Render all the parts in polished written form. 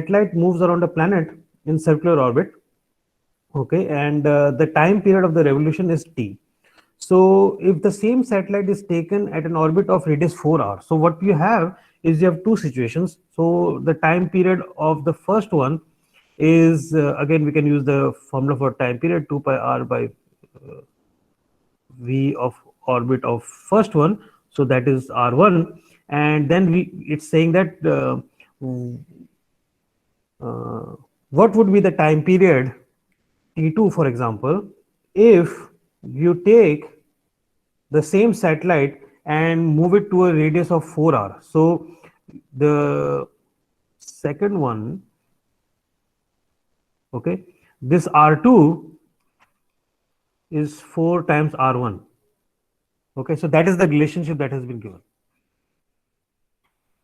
satellite moves around a planet in circular orbit, okay, and the time period of the revolution is t. So if the same satellite is taken at an orbit of radius 4 hours, so what you have is you have two situations. So the time period of the first one is again we can use the formula for time period 2 pi r by v of orbit of first one, so that is r1, and then it's saying that what would be the time period t2, for example, if you take the same satellite and move it to a radius of 4 hours. So the second one, okay, this r2 is 4 times r1. Okay, so that is the relationship that has been given.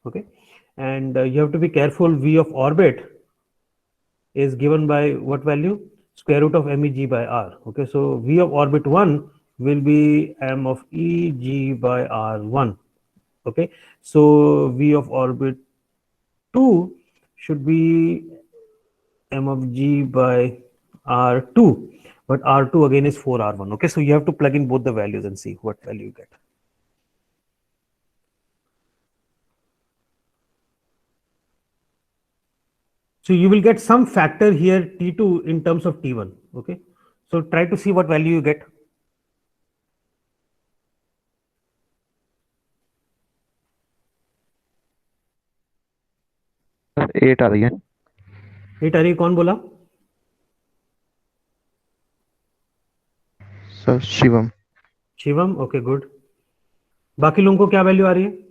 Okay, and you have to be careful. V of orbit is given by what value? Square root of MEG by R. Okay, so V of orbit 1 will be M of EG by R1. Okay, so V of orbit 2 should be M of G by R2, but R2 again is 4R1. Okay, so you have to plug in both the values and see what value you get. So you will get some factor here T2 in terms of T1. Okay, so try to see what value you get. 8 आ रही है। 8 आ रही है, कौन बोला? Sir Shivam. Shivam, okay good. बाकी लोगों को क्या वैल्यू आ रही है?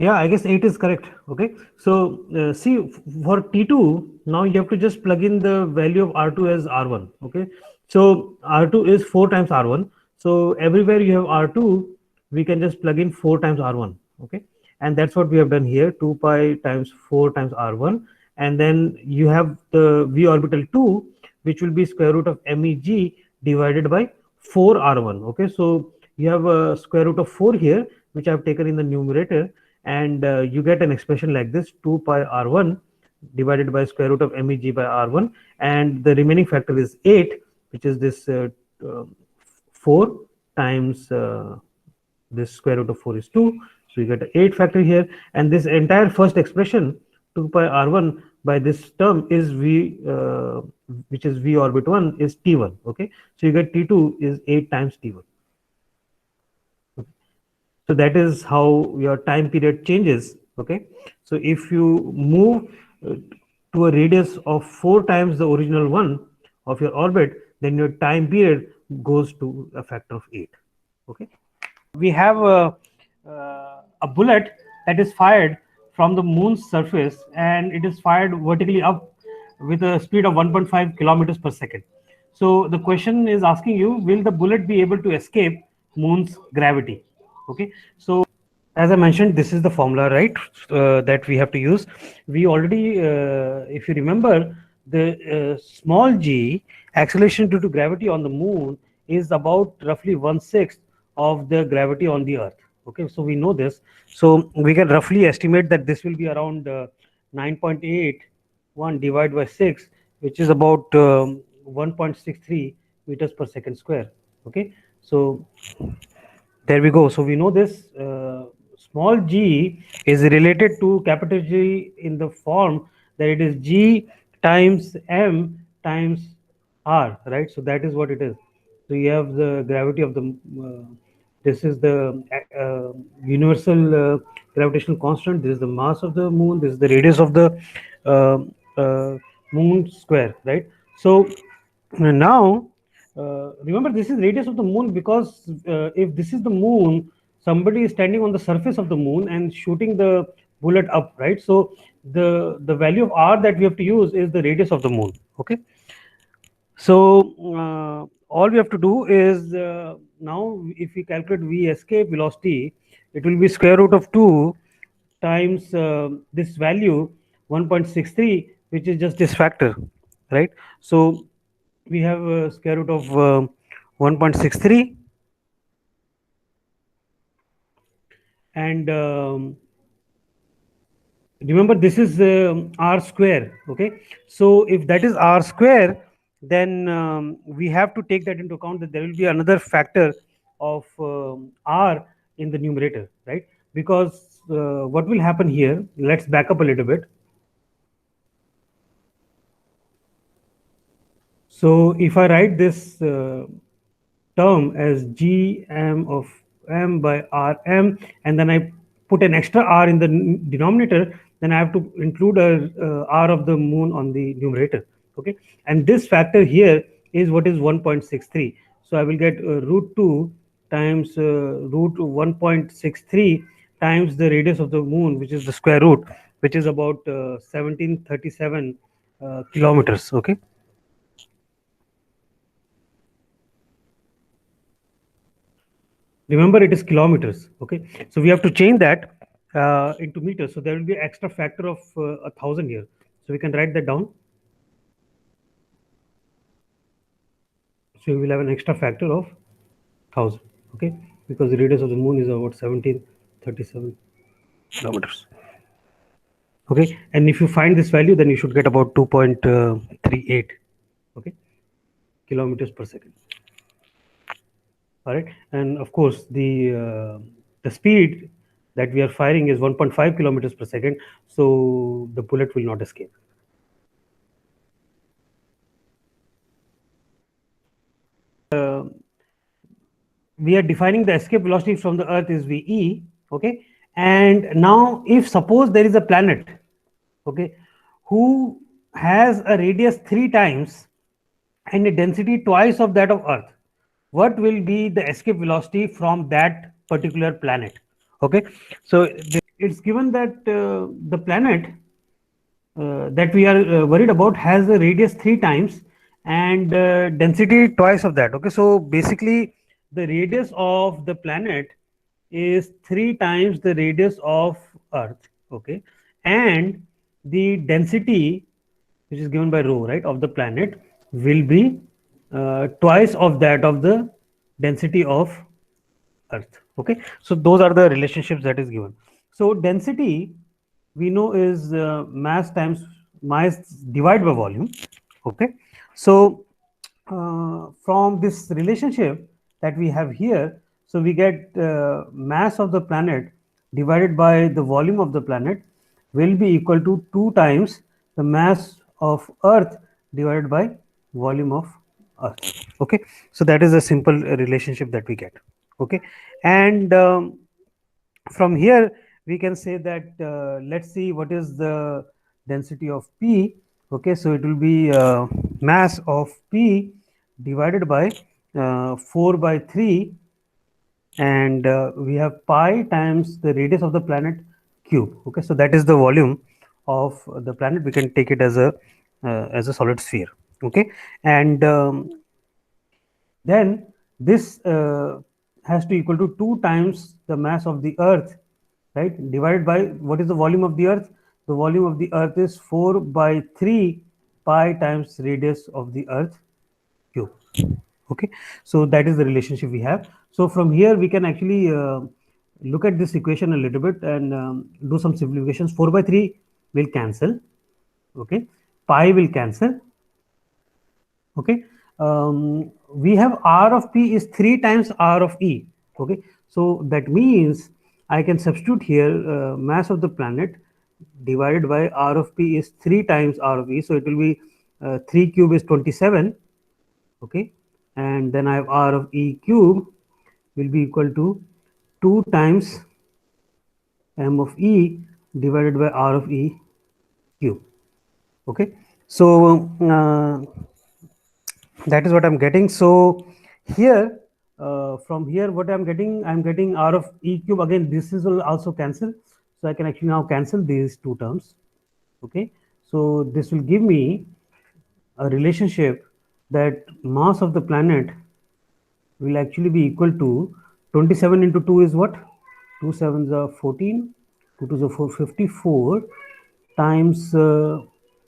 Yeah, I guess 8 is correct. Okay, so see, for T2, now you have to just plug in the value of R2 as R1. Okay, so R2 is 4 times R1. So everywhere you have R2, we can just plug in 4 times R1. Okay, and that's what we have done here, 2 pi times 4 times R1. And then you have the V orbital 2, which will be square root of MEG divided by 4R1. Okay, so you have a square root of 4 here, which I have taken in the numerator, and you get an expression like this, 2 pi r1 divided by square root of MEG by r1, and the remaining factor is 8, which is this 4 times this square root of 4 is 2, so you get an 8 factor here, and this entire first expression 2 pi r1 by this term is v which is v orbit 1 is t1. Okay, so you get t2 is 8 times t1. So that is how your time period changes. Okay, so if you move to a radius of 4 times the original one of your orbit, then your time period goes to a factor of 8. Okay, we have a bullet that is fired from the moon's surface and it is fired vertically up with a speed of 1.5 kilometers per second. So the question is asking you, will the bullet be able to escape moon's gravity? Okay, so as I mentioned, this is the formula, right? That we have to use. We already, if you remember, the small g acceleration due to gravity on the moon is about roughly 1/6 of the gravity on the Earth. Okay, so we know this. So we can roughly estimate that this will be around 9.81 divided by 6, which is about 1.63 meters per second square. Okay, so there we go. So we know this small g is related to capital G in the form that it is g times m times r, right? So that is what it is. So you have the gravity of the this is the universal gravitational constant. This is the mass of the moon. This is the radius of the uh, uh, moon square, right? So now remember, this is radius of the moon because if this is the moon, somebody is standing on the surface of the moon and shooting the bullet up, right? So the value of r that we have to use is the radius of the moon. Okay, so all we have to do is now if we calculate v escape velocity, it will be square root of 2 times this value 1.63, which is just this factor, right? So we have square root of 1.63 and remember this is r square. Okay, so if that is r square, then we have to take that into account that there will be another factor of r in the numerator, right? Because what will happen here, let's back up a little bit. So if I write this term as gm of m by rm, and then I put an extra r in the denominator, then I have to include a r of the moon on the numerator. Okay, and this factor here is what is 1.63. So I will get root 2 times root 1.63 times the radius of the moon, which is the square root, which is about 1737 kilometers. Okay. Remember, it is kilometers. Okay, so we have to change that into meters. So there will be an extra factor of 1,000 here. So we can write that down. So we will have an extra factor of 1,000. Okay, because the radius of the moon is about 1737 kilometers. Okay, and if you find this value, then you should get about 2.38. Okay, kilometers per second. All right, and of course the speed that we are firing is 1.5 kilometers per second, so the bullet will not escape. We are defining the escape velocity from the Earth is VE. Okay, and now if suppose there is a planet, okay, who has a radius 3 times and a density twice of that of Earth, what will be the escape velocity from that particular planet? Okay, so it's given that the planet that we are worried about has a radius 3 times and density twice of that. Okay, so basically the radius of the planet is 3 times the radius of Earth. Okay, and the density, which is given by rho, right, of the planet will be twice of that of the density of Earth. Okay, so those are the relationships that is given. So density we know is mass times mass divided by volume. Okay, so from this relationship that we have here, so we get mass of the planet divided by the volume of the planet will be equal to 2 times the mass of Earth divided by volume of Earth. Okay, so that is a simple relationship that we get. Okay, and from here we can say that let's see what is the density of P. Okay, so it will be mass of P divided by 4 by 3, and we have pi times the radius of the planet cube. Okay, so that is the volume of the planet. We can take it as a solid sphere. Okay, and then this has to equal to 2 times the mass of the Earth, right? Divided by what is the volume of the Earth? The volume of the Earth is 4 by 3 pi times radius of the Earth cube. Okay, so that is the relationship we have. So from here we can actually look at this equation a little bit and do some simplifications. 4 by 3 will cancel. Okay, pi will cancel. Okay, we have r of p is 3 times r of e. Okay, so that means I can substitute here mass of the planet divided by r of p is 3 times r of e. So it will be 3 cube is 27. Okay, and then I have r of e cube will be equal to 2 times m of e divided by r of e cube. Okay, so that is what I'm getting. So here from here what I'm getting r of e cube. Again, this is will also cancel, so I can actually now cancel these two terms. Okay, so this will give me a relationship that mass of the planet will actually be equal to 27 into 2 is what? 2 sevens are 14, 2 twos are 54 times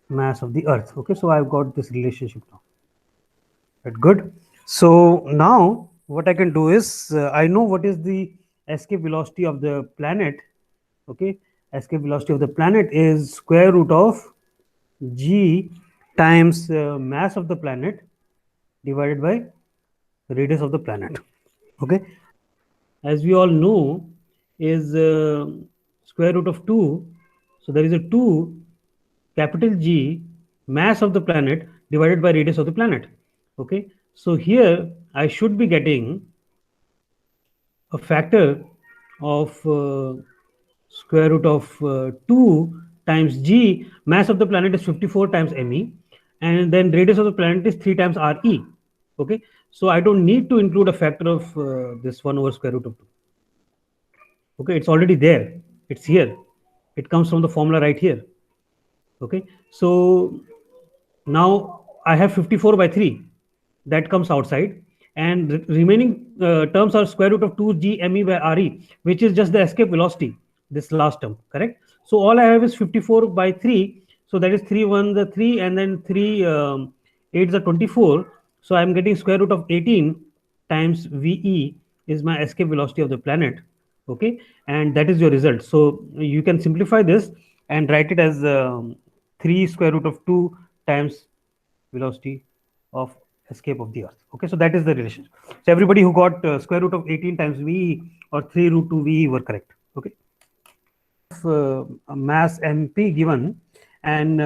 mass of the Earth. Okay, so I've got this relationship now. Right, good. So now what I can do is I know what is the escape velocity of the planet. Okay, escape velocity of the planet is square root of g times mass of the planet divided by radius of the planet. Okay, as we all know is square root of 2. So there is a 2 capital G mass of the planet divided by radius of the planet. Okay, so here I should be getting a factor of square root of 2 times G. Mass of the planet is 54 times ME, and then radius of the planet is 3 times RE. Okay, so I don't need to include a factor of this 1 over square root of 2. Okay, it's already there, it's here, it comes from the formula right here. Okay, so now I have 54 by 3 that comes outside, and remaining terms are square root of 2 g me by re, which is just the escape velocity, this last term, correct? So all I have is 54 by 3, so that is 3 1 the 3, and then 3 8 the 24. So I'm getting square root of 18 times ve is my escape velocity of the planet. Okay, and that is your result. So you can simplify this and write it as 3 square root of 2 times velocity of escape of the Earth. Okay, so that is the relationship. So everybody who got square root of 18 times VE or 3 root 2 VE were correct. Okay, mass MP given, and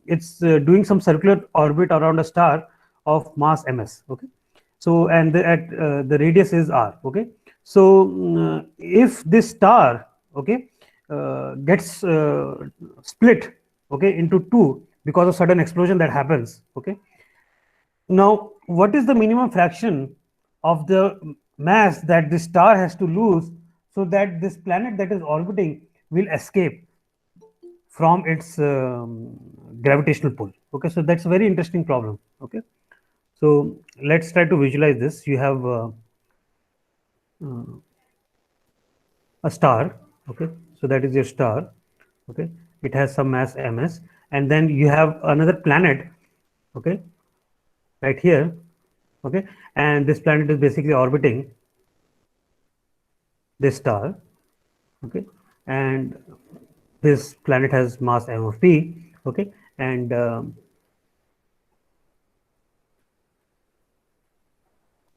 it's doing some circular orbit around a star of mass MS. Okay, so and the radius is r. Okay, so if this star, okay, gets split, okay, into two because of sudden explosion that happens. Okay, now what is the minimum fraction of the mass that this star has to lose so that this planet that is orbiting will escape from its gravitational pull? Okay, so that's a very interesting problem. Okay, so let's try to visualize this. You have a star. Okay, so that is your star. Okay, it has some mass ms, and then you have another planet. Okay, right here. Okay, and this planet is basically orbiting this star. Okay, and this planet has mass m of p. Okay, and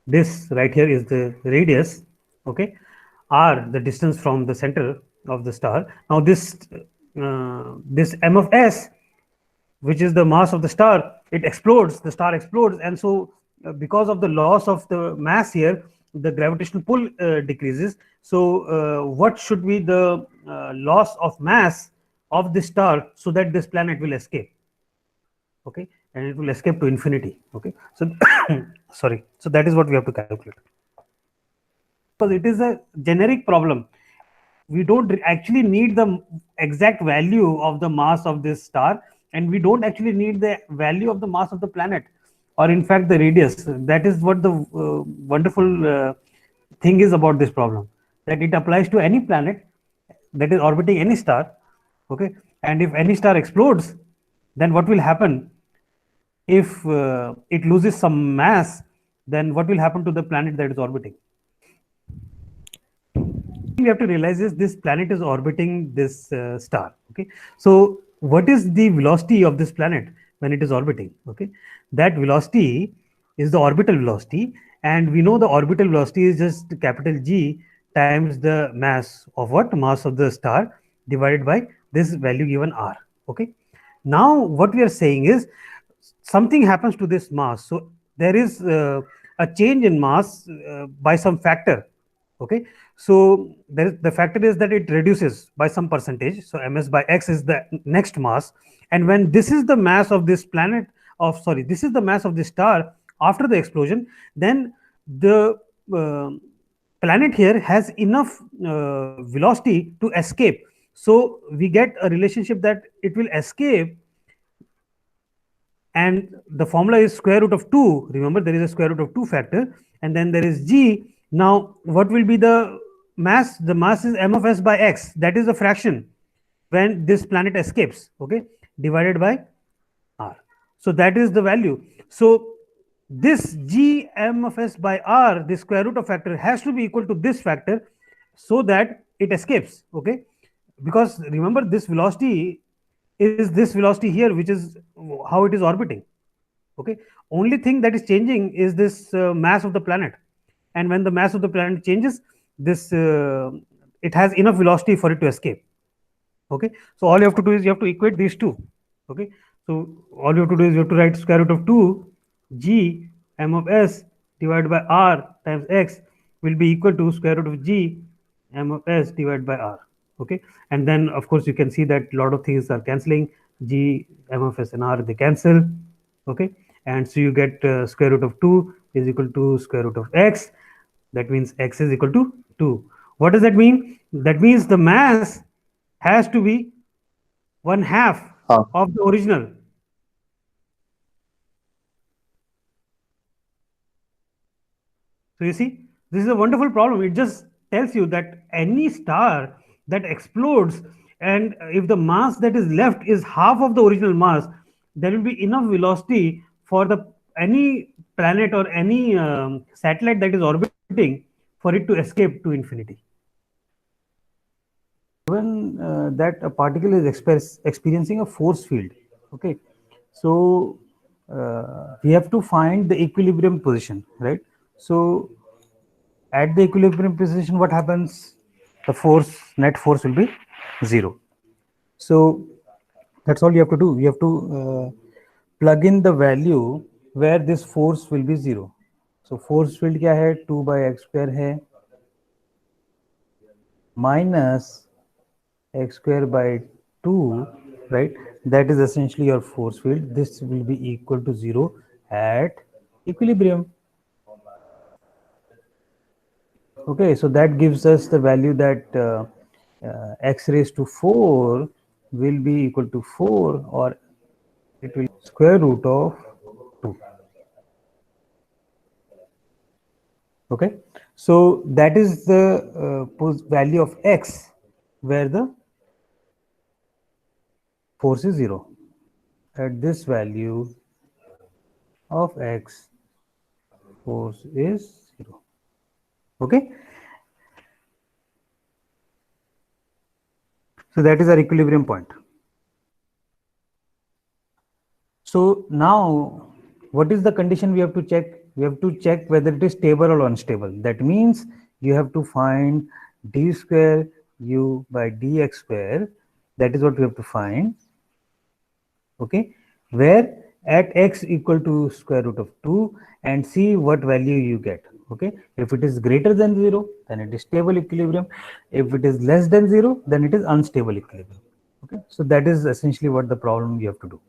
this right here is the radius. Okay, r the distance from the center of the star. Now this this m of s, which is the mass of the star, it explodes, the star explodes, and so because of the loss of the mass here, the gravitational pull decreases. So what should be the loss of mass of the star so that this planet will escape? Okay, and it will escape to infinity. Okay, so sorry, so that is what we have to calculate, because it is a generic problem. we don't actually need the exact value of the mass of this star, and we don't actually need the value of the mass of the planet, or in fact the radius. That is what the wonderful thing is about this problem, that it applies to any planet that is orbiting any star. Okay, and if any star explodes, then what will happen? If it loses some mass, then what will happen to the planet that is orbiting? We have to realize is this planet is orbiting this star. Okay, so what is the velocity of this planet when it is orbiting? Okay, that velocity is the orbital velocity, and we know the orbital velocity is just capital G times the mass of what? Mass of the star divided by this value given r. Okay, now what we are saying is something happens to this mass, so there is a change in mass by some factor. Okay, so the factor is that it reduces by some percentage, so ms by x is the next mass, and when this is the mass of this planet of sorry this is the mass of the star after the explosion, then the planet here has enough velocity to escape. So we get a relationship that it will escape, and the formula is square root of 2. Remember, there is a square root of 2 factor, and then there is g. Now what will be the mass? The mass is m of s by x, that is the fraction when this planet escapes, okay, divided by r. So that is the value. So this g m of s by r, this square root of factor, has to be equal to this factor so that it escapes. Okay, because remember, this velocity is this velocity here, which is how it is orbiting. Okay, only thing that is changing is this mass of the planet, and when the mass of the planet changes, this it has enough velocity for it to escape. Okay, so all you have to do is you have to equate these two. Okay, so all you have to do is you have to write square root of 2 g m of s divided by r times x will be equal to square root of g m of s divided by r. Okay, and then of course you can see that a lot of things are cancelling. G, m of s and r, they cancel. Okay, and so you get square root of 2 is equal to square root of x. That means x is equal to 2. What does that mean? That means the mass has to be 1/2 of the original. So you see, this is a wonderful problem. It just tells you that any star that explodes, and if the mass that is left is half of the original mass, there will be enough velocity for the any planet or any satellite that is orbiting for it to escape to infinity. When that a particle is experiencing a force field, okay, so we have to find the equilibrium position, right? So at the equilibrium position, what happens? The force, net force, will be 0. So that's all you have to do. You have to plug in the value where this force will be 0. So force field क्या है? 2 by x square है minus x square by 2, right? That is essentially your force field. This will be equal to 0 at equilibrium. Okay, so that gives us the value that x raised to 4 will be equal to 4, or it will square root of 2. Okay, so that is the value of x where the force is 0. At this value of x, force is 0. Okay, so that is our equilibrium point. So now what is the condition we have to check? We have to check whether it is stable or unstable. That means you have to find d square u by dx square. That is what we have to find. Okay, where at x equal to square root of 2, and see what value you get. Okay, if it is greater than 0, then it is stable equilibrium. If it is less than 0, then it is unstable equilibrium. Okay, so that is essentially what the problem you have to do.